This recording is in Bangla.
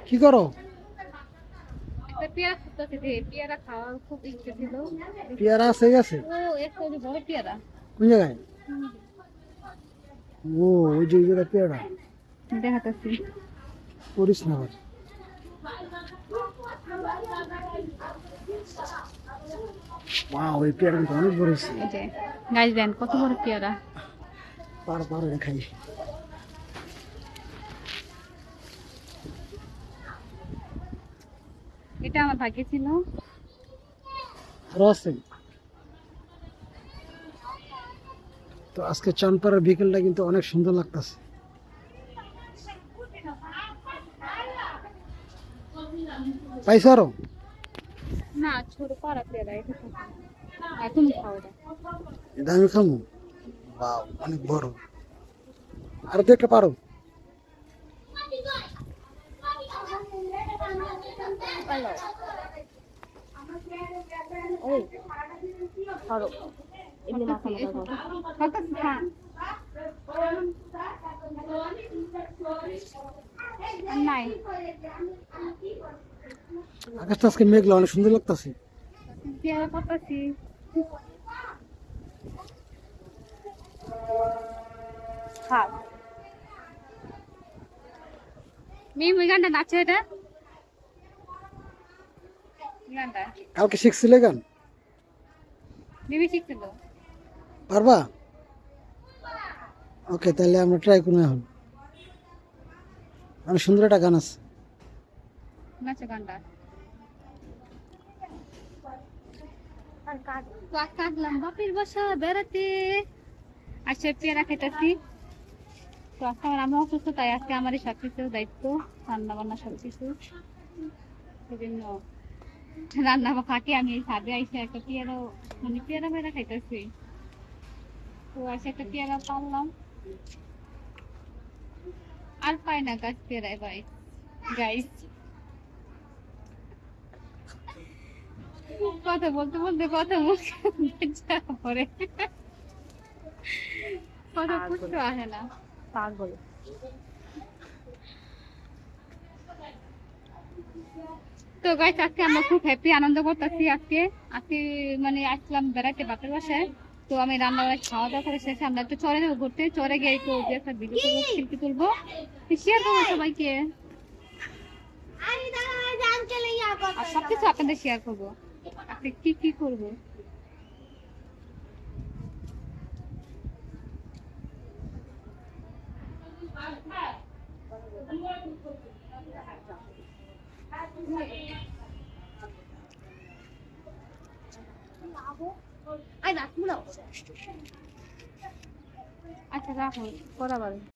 কি করো? পেয়ারা খুঁজতেছি যে পেয়ারা খাওয়ার খুব ইচ্ছে ছিল। পেয়ারা আছে গেছে? ও একটা ওই যে বড় পেয়ারা। কোন জায়গায়? ও ওই যে ওই জায়গায় পেয়ারা। দেখাতেছি। করিস না আবার। ওই পেয়ারা কিন্তু অনেক বড় হয়েছে। এই যে গাছ দেন কত বড় পেয়ারা। পার পার দেখাই। এটা আমার ভাগ্যে ছিল। আরো আছে। তো আজকে চাঁদপাড়ার বিকেলটা কিন্তু অনেক সুন্দর লাগতেছে। পাইছো আরো? না ছোট পাড়া পেয়ারা এটা এখন খাওয়া যায়। এটা আমি খামো। অনেক বড়। আর তো একটা পারো। ওই ধরো এগুলো মাথা মাথা খান নাই। আকাশটা আজকে মেঘলা, অনেক সুন্দর লাগতেছে। পেয়ারা পাতাছি। খাও মিম ওই গানটা নাচো এটা গানটা কালকে শিখছিলে গান? মিমি শিখছিল। পারবা? ওকে, তাহলে আমরা ট্রাই করবো এখন। অনেক সুন্দর একটা গান আছে। নাচো গানটা। কাটলাম বাপের বাসা বেড়াতে আজকে পেয়ারা খেতেছি। তো আজকে আমার আম্মা অসুস্থ, তাই আজকে আমারই সবকিছু দায়িত্ব, রান্না বান্না সবকিছু। সেজন্য রান্না ফাঁকে আমি এই ছাদে আইসে একটা পেয়ারা মানে পেয়ারা মেয়েরা খাইতেছি। তো আজকে একটা পেয়ারা পারলাম, আর পাই না গাছ পেয়ারায় ভাই গাইস। কথা বলতে বলতে কথা মুখ পরে কথা পুষ্ট আসে না। পাগল। তো গাইস আজকে আমরা খুব হ্যাপি আনন্দ করতেছি। আজকে আজকে মানে আসলাম বেড়াইতে বাপের বাসায়। তো আমি রান্না বান্না খাওয়া দাওয়া করে শেষে আমরা একটু চরে যাবো ঘুরতে। চরে গিয়ে একটু একটা ভিডিও করবো, সেলফি তুলবো, শেয়ার করবো সবাইকে। আর সবকিছু আপনাদের শেয়ার করবো আজকে কি কি করবো। আচ্ছা রাখো পড়া